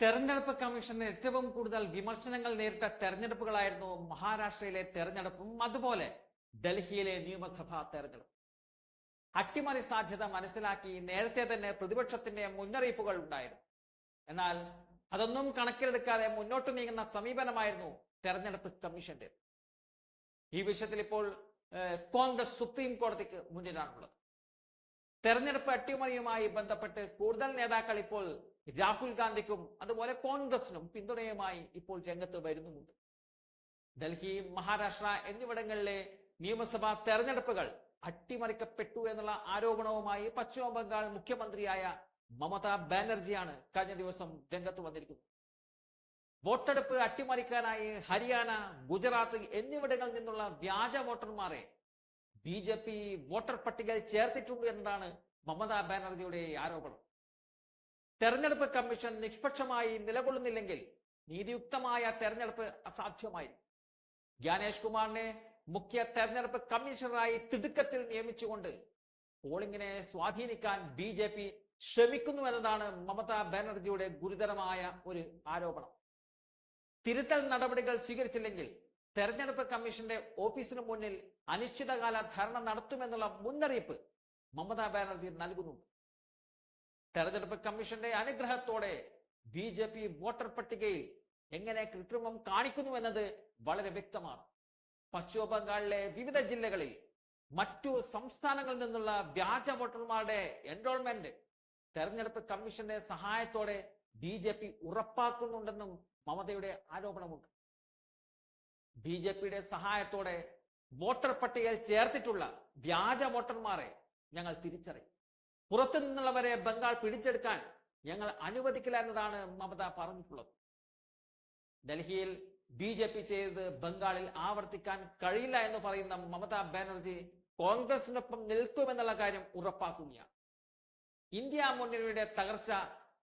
തെരഞ്ഞെടുപ്പ് കമ്മീഷന് ഏറ്റവും കൂടുതൽ വിമർശനങ്ങൾ നേരിട്ട തെരഞ്ഞെടുപ്പുകളായിരുന്നു മഹാരാഷ്ട്രയിലെ തെരഞ്ഞെടുപ്പും അതുപോലെ ഡൽഹിയിലെ നിയമസഭാ തെരഞ്ഞെടുപ്പും. അട്ടിമറി സാധ്യത മനസ്സിലാക്കി നേരത്തെ തന്നെ പ്രതിപക്ഷത്തിന്റെ മുന്നറിയിപ്പുകൾ ഉണ്ടായിരുന്നു. എന്നാൽ അതൊന്നും കണക്കിലെടുക്കാതെ മുന്നോട്ട് നീങ്ങുന്ന സമീപനമായിരുന്നു തെരഞ്ഞെടുപ്പ് കമ്മീഷന്റെ. ഈ വിഷയത്തിൽ ഇപ്പോൾ കോൺഗ്രസ് സുപ്രീം കോടതിക്ക് മുന്നിലാണുള്ളത്. തെരഞ്ഞെടുപ്പ് അട്ടിമറിയുമായി ബന്ധപ്പെട്ട് കൂടുതൽ നേതാക്കൾ ഇപ്പോൾ രാഹുൽ ഗാന്ധിക്കും അതുപോലെ കോൺഗ്രസിനും പിന്തുണയുമായി ഇപ്പോൾ രംഗത്ത് വരുന്നുമുണ്ട്. ഡൽഹി, മഹാരാഷ്ട്ര എന്നിവിടങ്ങളിലെ നിയമസഭാ തെരഞ്ഞെടുപ്പുകൾ അട്ടിമറിക്കപ്പെട്ടു എന്നുള്ള ആരോപണവുമായി പശ്ചിമ ബംഗാൾ മുഖ്യമന്ത്രിയായ മമതാ ബാനർജിയാണ് കഴിഞ്ഞ ദിവസം രംഗത്ത് വന്നിരിക്കുന്നത്. വോട്ടെടുപ്പ് അട്ടിമറിക്കാനായി ഹരിയാന, ഗുജറാത്ത് എന്നിവിടങ്ങളിൽ നിന്നുള്ള വ്യാജ വോട്ടർമാരെ BJP വോട്ടർ പട്ടികയിൽ ചേർത്തിട്ടുണ്ട് എന്നതാണ് മമതാ ബാനർജിയുടെ ആരോപണം. തെരഞ്ഞെടുപ്പ് കമ്മീഷൻ നിഷ്പക്ഷമായി നിലകൊള്ളുന്നില്ലെങ്കിൽ നീതിയുക്തമായ തെരഞ്ഞെടുപ്പ് അസാധ്യമായി. ജ്ഞാനേഷ് കുമാറിനെ മുഖ്യ തെരഞ്ഞെടുപ്പ് കമ്മീഷണറായി തിടുക്കത്തിൽ നിയമിച്ചുകൊണ്ട് പോളിംഗിനെ സ്വാധീനിക്കാൻ BJP ശ്രമിക്കുന്നു എന്നതാണ് മമതാ ബാനർജിയുടെ ഗുരുതരമായ ഒരു ആരോപണം. തിരുത്തൽ നടപടികൾ സ്വീകരിച്ചില്ലെങ്കിൽ തെരഞ്ഞെടുപ്പ് കമ്മീഷന്റെ ഓഫീസിന് മുന്നിൽ അനിശ്ചിതകാല ധർണ നടത്തുമെന്നുള്ള മുന്നറിയിപ്പ് മമതാ ബാനർജി നൽകുന്നുണ്ട്. തെരഞ്ഞെടുപ്പ് കമ്മീഷന്റെ അനുഗ്രഹത്തോടെ BJP വോട്ടർ പട്ടികയിൽ എങ്ങനെ കൃത്രിമം കാണിക്കുന്നു എന്നത് വളരെ വ്യക്തമാണ്. പശ്ചിമ ബംഗാളിലെ വിവിധ ജില്ലകളിൽ മറ്റു സംസ്ഥാനങ്ങളിൽ നിന്നുള്ള വ്യാജ വോട്ടർമാരുടെ എൻറോൾമെന്റ് തെരഞ്ഞെടുപ്പ് കമ്മീഷന്റെ സഹായത്തോടെ BJP ഉറപ്പാക്കുന്നുണ്ടെന്നും മമതയുടെ ആരോപണമുണ്ട്. BJPയുടെ സഹായത്തോടെ വോട്ടർ പട്ടികയിൽ ചേർത്തിട്ടുള്ള വ്യാജ വോട്ടർമാരെ ഞങ്ങൾ തിരിച്ചറിയും. പുറത്തു നിന്നുള്ളവരെ ബംഗാൾ പിടിച്ചെടുക്കാൻ ഞങ്ങൾ അനുവദിക്കില്ല എന്നതാണ് മമത പറഞ്ഞിട്ടുള്ളത്. ഡൽഹിയിൽ BJP ചെയ്തത് ബംഗാളിൽ ആവർത്തിക്കാൻ കഴിയില്ല എന്ന് പറയുന്ന മമതാ ബാനർജി കോൺഗ്രസിനൊപ്പം നിൽക്കുമെന്നുള്ള കാര്യം ഉറപ്പാക്കുകയാണ്. ഇന്ത്യ മുന്നണിയുടെ തകർച്ച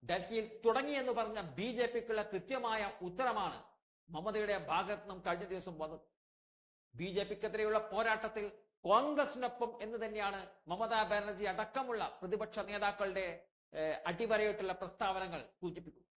ഡൽഹിയിൽ തുടങ്ങിയെന്ന് പറഞ്ഞ BJPക്കുള്ള കൃത്യമായ ഉത്തരമാണ് മമതയുടെ ഭാഗത്ത് നിന്നും കഴിഞ്ഞ ദിവസം വന്നത്. BJPക്കെതിരെയുള്ള പോരാട്ടത്തിൽ കോൺഗ്രസിനൊപ്പം എന്ന് തന്നെയാണ് മമതാ ബാനർജി അടക്കമുള്ള പ്രതിപക്ഷ നേതാക്കളുടെ അടിവരയിട്ടുള്ള പ്രസ്താവനകൾ സൂചിപ്പിക്കുന്നത്.